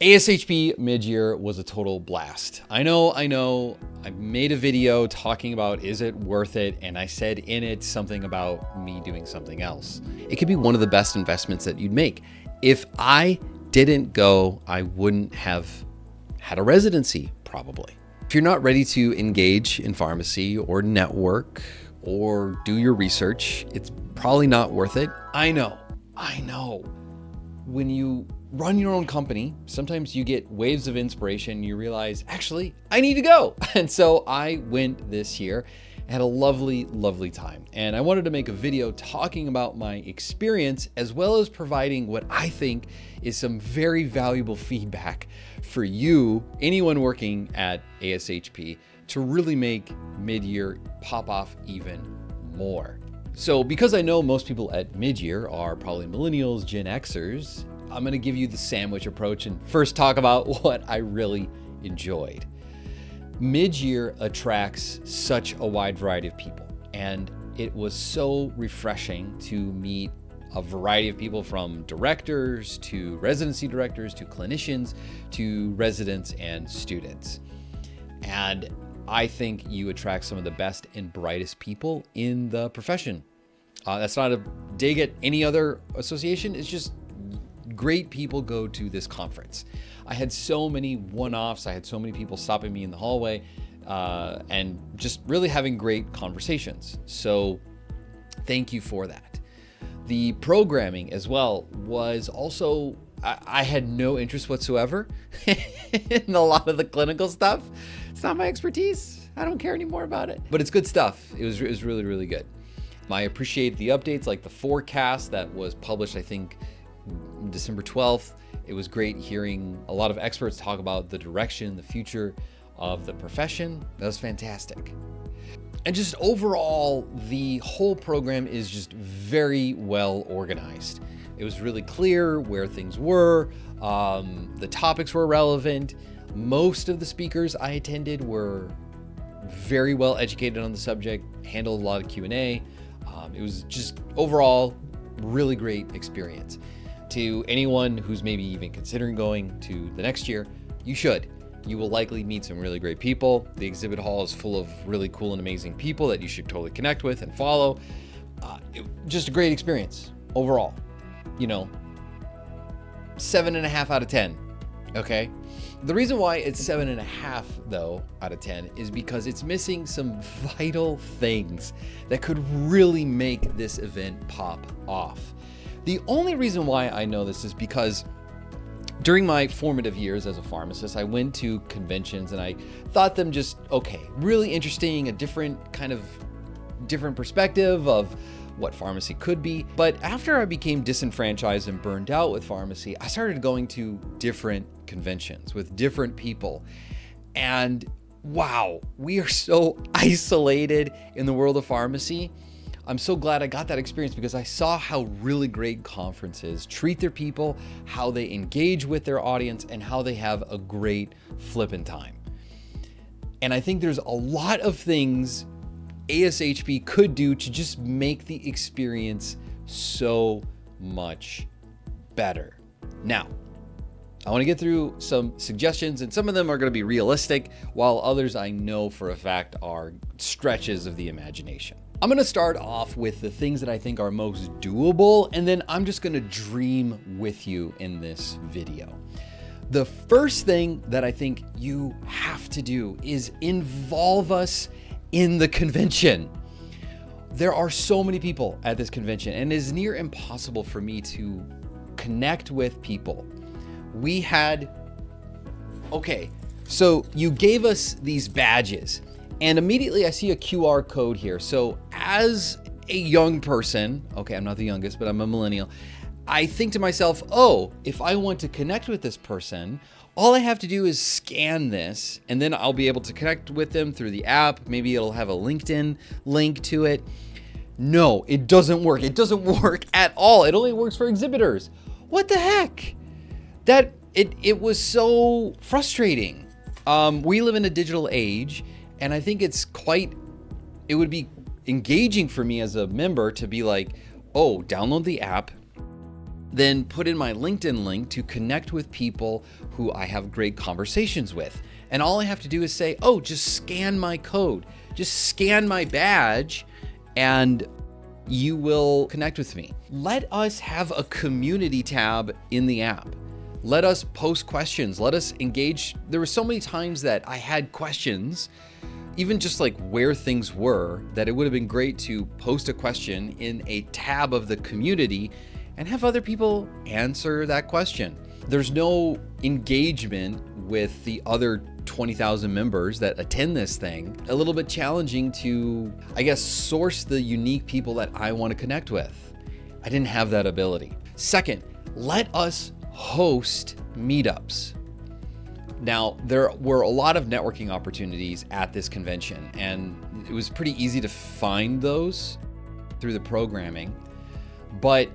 ASHP Midyear was a total blast. I know. I made a video talking about is it worth it, and I said in it something about me doing something else. It could be one of the best investments that you'd make. If I didn't go, I wouldn't have had a residency, probably. If you're not ready to engage in pharmacy or network or do your research, it's probably not worth it. I know. When you run your own company, sometimes you get waves of inspiration. You realize, actually, I need to go. And so I went this year, had a lovely, lovely time. And I wanted to make a video talking about my experience, as well as providing what I think is some very valuable feedback for you, anyone working at ASHP, to really make Midyear pop off even more. So because I know most people at Midyear are probably millennials, Gen Xers, I'm gonna give you the sandwich approach and first talk about what I really enjoyed. Midyear attracts such a wide variety of people, and it was so refreshing to meet a variety of people, from directors to residency directors to clinicians to residents and students. And I think you attract some of the best and brightest people in the profession. That's not a dig at any other association. It's just great people go to this conference. I had so many one-offs. I had so many people stopping me in the hallway and just really having great conversations. So thank you for that. The programming as well was also, I had no interest whatsoever in a lot of the clinical stuff. It's not my expertise. I don't care anymore about it, but it's good stuff. It was really, really good. I appreciate the updates, like the forecast that was published, I think, December 12th. It was great hearing a lot of experts talk about the direction, the future of the profession. That was fantastic. And just overall, the whole program is just very well organized. It was really clear where things were. The topics were relevant. Most of the speakers I attended were very well educated on the subject, handled a lot of Q&A. It was just overall really great experience. To anyone who's maybe even considering going to the next year, you should. You will likely meet some really great people. The exhibit hall is full of really cool and amazing people that you should totally connect with and follow. Just a great experience overall. 7.5 out of 10. Okay. The reason why it's 7.5 though out of 10 is because it's missing some vital things that could really make this event pop off. The only reason why I know this is because during my formative years as a pharmacist, I went to conventions and I thought them just okay, really interesting, a different perspective of what pharmacy could be. But after I became disenfranchised and burned out with pharmacy, I started going to different conventions with different people. And wow, we are so isolated in the world of pharmacy. I'm so glad I got that experience because I saw how really great conferences treat their people, how they engage with their audience, and how they have a great flippin' time. And I think there's a lot of things ASHP could do to just make the experience so much better. Now, I want to get through some suggestions, and some of them are going to be realistic, while others I know for a fact are stretches of the imagination. I'm going to start off with the things that I think are most doable, and then I'm just going to dream with you in this video. The first thing that I think you have to do is involve us in the convention. There are so many people at this convention, and it is near impossible for me to connect with people. So you gave us these badges, and immediately I see a QR code here. So as a young person, okay, I'm not the youngest, but I'm a millennial, I think to myself, oh, if I want to connect with this person, all I have to do is scan this, and then I'll be able to connect with them through the app. Maybe it'll have a LinkedIn link to it. No, it doesn't work. It doesn't work at all. It only works for exhibitors. What the heck? It was so frustrating. We live in a digital age, and I think it would be engaging for me as a member to be like, oh, download the app, then put in my LinkedIn link to connect with people who I have great conversations with. And all I have to do is say, oh, just scan my code, just scan my badge, and you will connect with me. Let us have a community tab in the app. Let us post questions. Let us engage. There were so many times that I had questions, even just like where things were, that it would have been great to post a question in a tab of the community and have other people answer that question. There's no engagement with the other 20,000 members that attend this thing. A little bit challenging to, I guess, source the unique people that I want to connect with. I didn't have that ability. Second, let us host meetups. Now, there were a lot of networking opportunities at this convention, and it was pretty easy to find those through the programming. But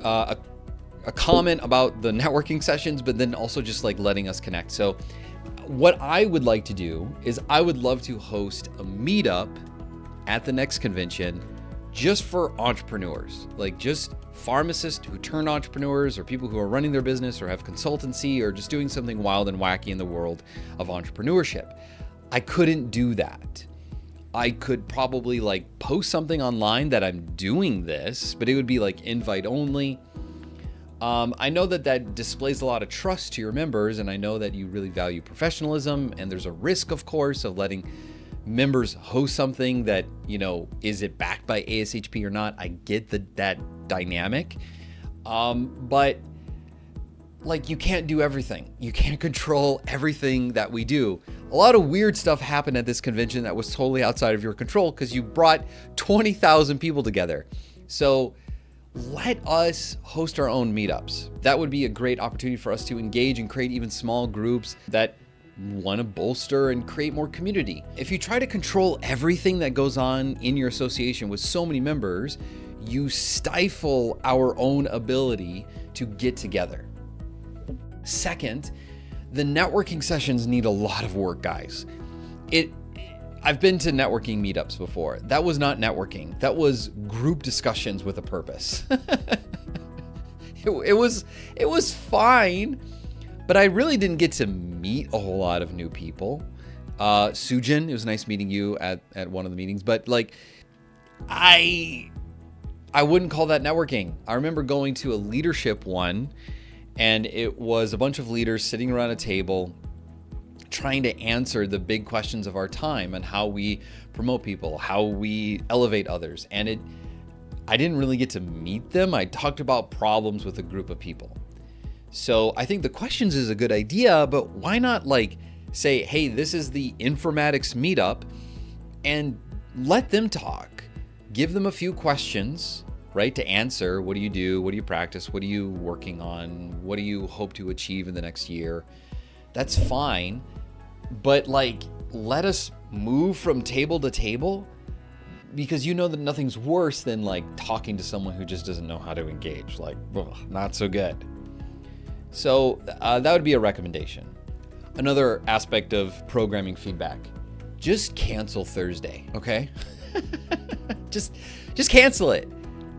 a comment about the networking sessions, but then also just like letting us connect. So what I would like to do is I would love to host a meetup at the next convention just for entrepreneurs, like just pharmacists who turn entrepreneurs, or people who are running their business or have consultancy or just doing something wild and wacky in the world of entrepreneurship. I couldn't do that. I could probably like post something online that I'm doing this, but it would be like invite only. I know that displays a lot of trust to your members, and I know that you really value professionalism, and there's a risk, of course, of letting members host something that, is it backed by ASHP or not? I get that dynamic. But like, you can't do everything. You can't control everything that we do. A lot of weird stuff happened at this convention that was totally outside of your control because you brought 20,000 people together. So let us host our own meetups. That would be a great opportunity for us to engage and create even small groups that want to bolster and create more community. If you try to control everything that goes on in your association with so many members, you stifle our own ability to get together. Second, the networking sessions need a lot of work, guys. I've been to networking meetups before. That was not networking. That was group discussions with a purpose. It was fine, but I really didn't get to meet a whole lot of new people. Sujin, it was nice meeting you at one of the meetings, but like, I wouldn't call that networking. I remember going to a leadership one, and it was a bunch of leaders sitting around a table trying to answer the big questions of our time and how we promote people, how we elevate others. And I didn't really get to meet them. I talked about problems with a group of people. So I think the questions is a good idea, but why not like say, hey, this is the informatics meetup, and let them talk. Give them a few questions, right, to answer. What do you do? What do you practice? What are you working on? What do you hope to achieve in the next year? That's fine. But like, let us move from table to table, because you know that nothing's worse than like talking to someone who just doesn't know how to engage. Like, ugh, not so good. So that would be a recommendation. Another aspect of programming feedback, just cancel Thursday, okay? just cancel it.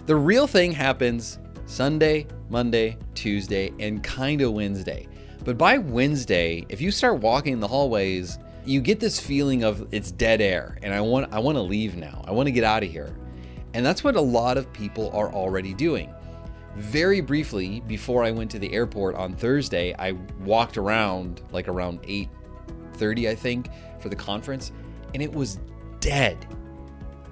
The real thing happens Sunday, Monday, Tuesday, and kind of Wednesday. But by Wednesday, if you start walking in the hallways, you get this feeling of it's dead air, and I want to leave now. I want to get out of here. And that's what a lot of people are already doing. Very briefly, before I went to the airport on Thursday, I walked around like around 8:30, I think, for the conference, and it was dead.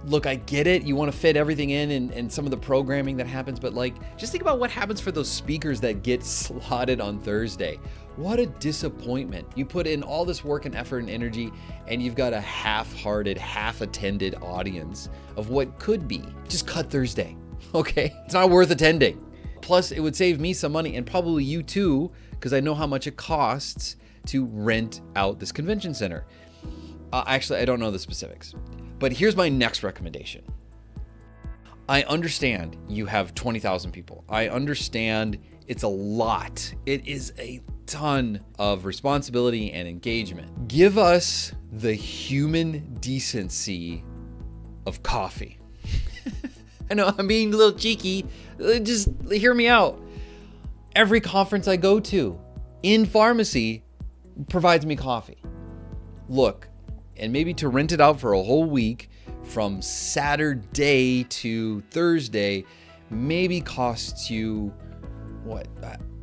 Look, I get it. You want to fit everything in and some of the programming that happens, but like, just think about what happens for those speakers that get slotted on Thursday. What a disappointment. You put in all this work and effort and energy, and you've got a half-hearted, half-attended audience of what could be. Just cut Thursday, okay? It's not worth attending. Plus, it would save me some money, and probably you too, because I know how much it costs to rent out this convention center. Actually, I don't know the specifics. But here's my next recommendation. I understand you have 20,000 people. I understand it's a lot. It is a ton of responsibility and engagement. Give us the human decency of coffee. I know I'm being a little cheeky. Just hear me out. Every conference I go to in pharmacy provides me coffee. Look, and maybe to rent it out for a whole week from Saturday to Thursday maybe costs you, what,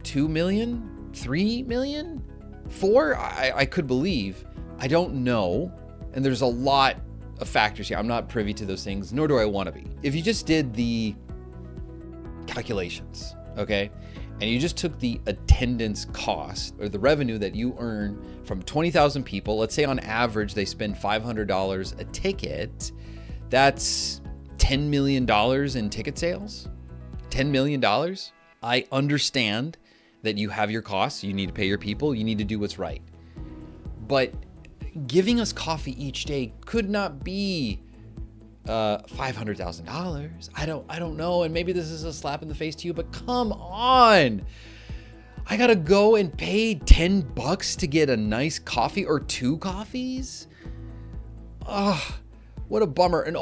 2 million, 3 million, 4? I could believe. I don't know. And there's a lot of factors here. I'm not privy to those things, nor do I want to be. If you just did the calculations, okay, and you just took the attendance cost or the revenue that you earn from 20,000 people, let's say on average they spend $500 a ticket, that's $10 million in ticket sales. $10 million. I understand that you have your costs, you need to pay your people, you need to do what's right. But giving us coffee each day could not be $500,000. I don't know, and maybe this is a slap in the face to you, but come on. I gotta go and pay $10 to get a nice coffee or 2 coffees? What a bummer. And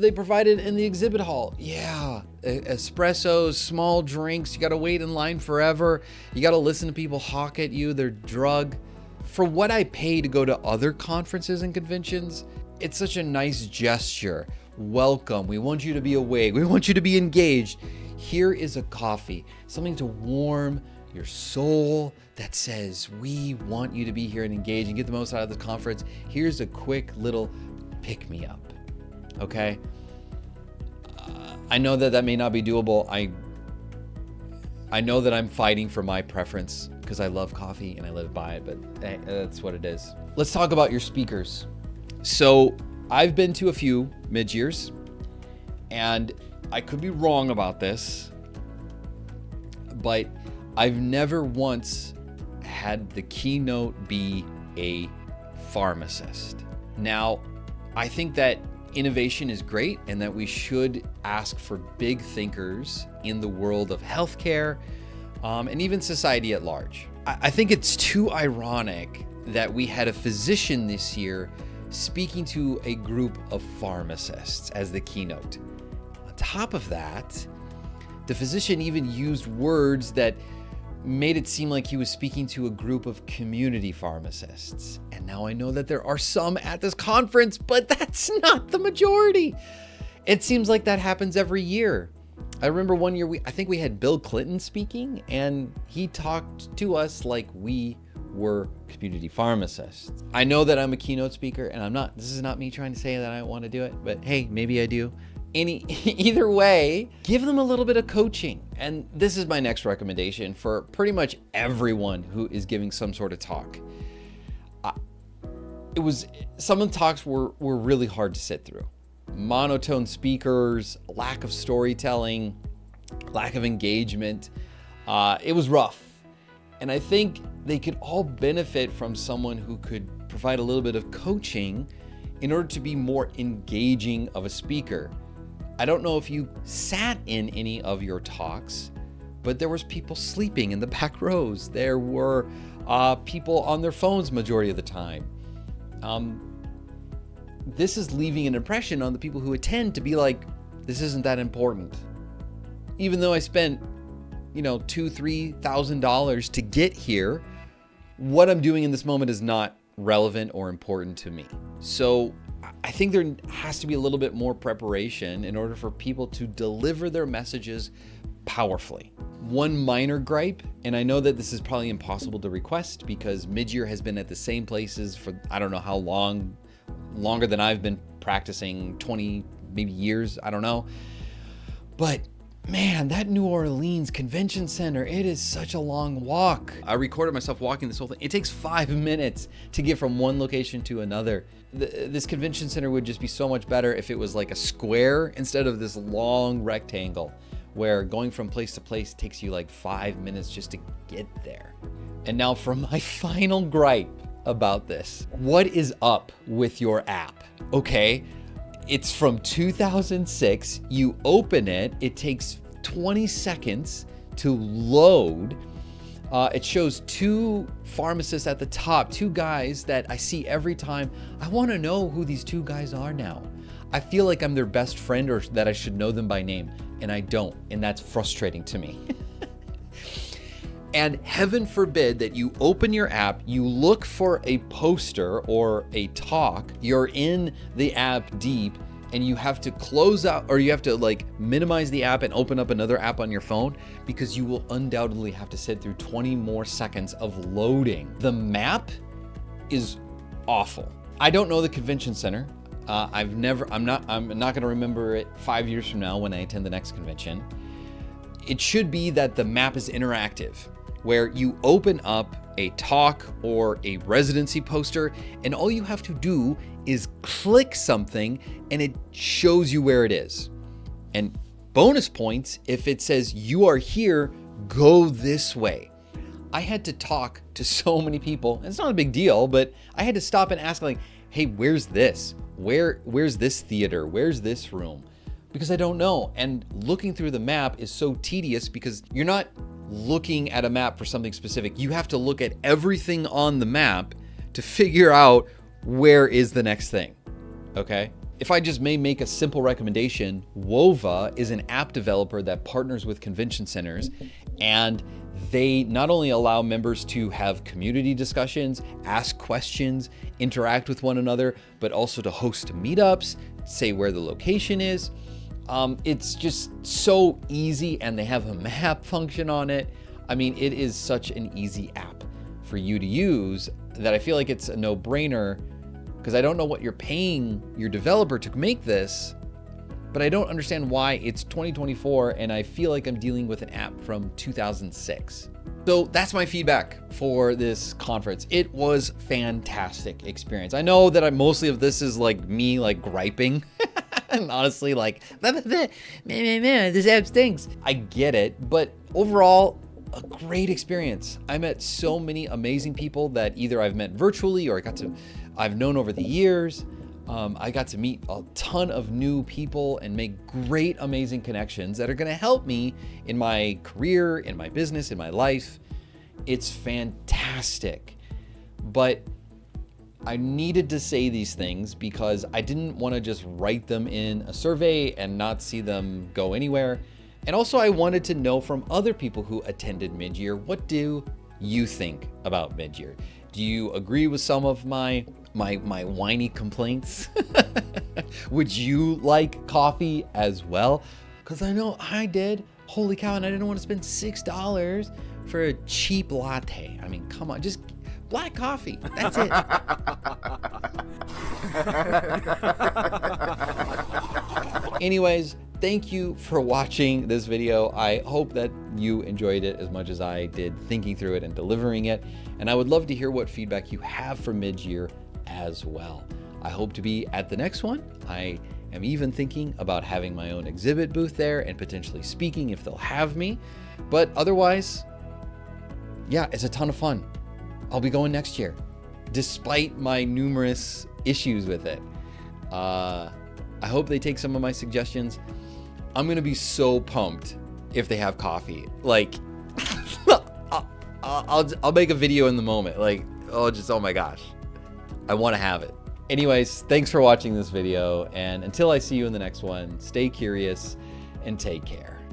they provide it in the exhibit hall. Yeah, espressos, small drinks. You gotta wait in line forever. You gotta listen to people hawk at you their drug. For what I pay to go to other conferences and conventions, it's such a nice gesture. Welcome. We want you to be awake. We want you to be engaged. Here is a coffee, something to warm your soul that says, we want you to be here and engage and get the most out of this conference. Here's a quick little pick me up. Okay. I know that may not be doable. I know that I'm fighting for my preference because I love coffee and I live by it, but hey, that's what it is. Let's talk about your speakers. So I've been to a few mid-years, and I could be wrong about this, but I've never once had the keynote be a pharmacist. Now, I think that innovation is great and that we should ask for big thinkers in the world of healthcare and even society at large. I think it's too ironic that we had a physician this year speaking to a group of pharmacists as the keynote. On top of that, the physician even used words that made it seem like he was speaking to a group of community pharmacists. And now I know that there are some at this conference, but that's not the majority. It seems like that happens every year. I remember one year, I think we had Bill Clinton speaking, and he talked to us like we were community pharmacists. I know that I'm a keynote speaker, and this is not me trying to say that I don't want to do it, but hey, maybe I do. Either way, give them a little bit of coaching. And this is my next recommendation for pretty much everyone who is giving some sort of talk. Some of the talks were really hard to sit through. Monotone speakers, lack of storytelling, lack of engagement. It was rough. And I think they could all benefit from someone who could provide a little bit of coaching in order to be more engaging of a speaker. I don't know if you sat in any of your talks, but there was people sleeping in the back rows. There were people on their phones majority of the time. This is leaving an impression on the people who attend to be like, this isn't that important. Even though I spent, $2,000-$3,000 to get here, what I'm doing in this moment is not relevant or important to me. So I think there has to be a little bit more preparation in order for people to deliver their messages powerfully. One minor gripe, and I know that this is probably impossible to request because Midyear has been at the same places for I don't know how long, longer than I've been practicing, 20 maybe years, I don't know. But man, that New Orleans Convention Center, it is such a long walk. I recorded myself walking this whole thing. It takes 5 minutes to get from one location to another. This convention center would just be so much better if it was like a square instead of this long rectangle where going from place to place takes you like 5 minutes just to get there. And now for my final gripe about this. What is up with your app? Okay. It's from 2006. You open it. It takes 20 seconds to load. It shows 2 pharmacists at the top, 2 guys that I see every time. I want to know who these 2 guys are now. I feel like I'm their best friend or that I should know them by name, and I don't, and that's frustrating to me. And heaven forbid that you open your app, you look for a poster or a talk, you're in the app deep, and you have to close out, or you have to like minimize the app and open up another app on your phone, because you will undoubtedly have to sit through 20 more seconds of loading. The map is awful. I don't know the convention center. I'm not gonna remember it 5 years from now when I attend the next convention. It should be that the map is interactive, where you open up a talk or a residency poster, and all you have to do is click something and it shows you where it is. And bonus points if it says you are here, go this way. I had to talk to so many people. It's not a big deal, but I had to stop and ask, like, hey, where's this? Where's this theater? Where's this room? Because I don't know. And looking through the map is so tedious because you're not looking at a map for something specific. You have to look at everything on the map to figure out where is the next thing, okay? If I just may make a simple recommendation, Wova is an app developer that partners with convention centers, and they not only allow members to have community discussions, ask questions, interact with one another, but also to host meetups, say where the location is. It's just so easy, and they have a map function on it. I mean, it is such an easy app for you to use that I feel like it's a no-brainer, because I don't know what you're paying your developer to make this, but I don't understand why it's 2024 and I feel like I'm dealing with an app from 2006. So that's my feedback for this conference. It was fantastic experience. I know that mostly of this is like me like griping and honestly like, this app stinks. I get it, but overall, a great experience. I met so many amazing people that either I've met virtually or I've known over the years. I got to meet a ton of new people and make great, amazing connections that are gonna help me in my career, in my business, in my life. It's fantastic. But I needed to say these things because I didn't wanna just write them in a survey and not see them go anywhere. And also I wanted to know from other people who attended Midyear, what do you think about Midyear? Do you agree with some of my whiny complaints? Would you like coffee as well? Because I know I did. Holy cow, and I didn't want to spend $6 for a cheap latte. I mean, come on, just black coffee. That's it. Anyways, thank you for watching this video. I hope that you enjoyed it as much as I did thinking through it and delivering it. And I would love to hear what feedback you have for Midyear as well. I hope to be at the next one. I am even thinking about having my own exhibit booth there and potentially speaking if they'll have me. But otherwise, yeah, it's a ton of fun. I'll be going next year, despite my numerous issues with it. I hope they take some of my suggestions. I'm gonna be so pumped if they have coffee. Like, I'll make a video in the moment. Like, oh my gosh, I want to have it. Anyways, thanks for watching this video, and until I see you in the next one, stay curious and take care.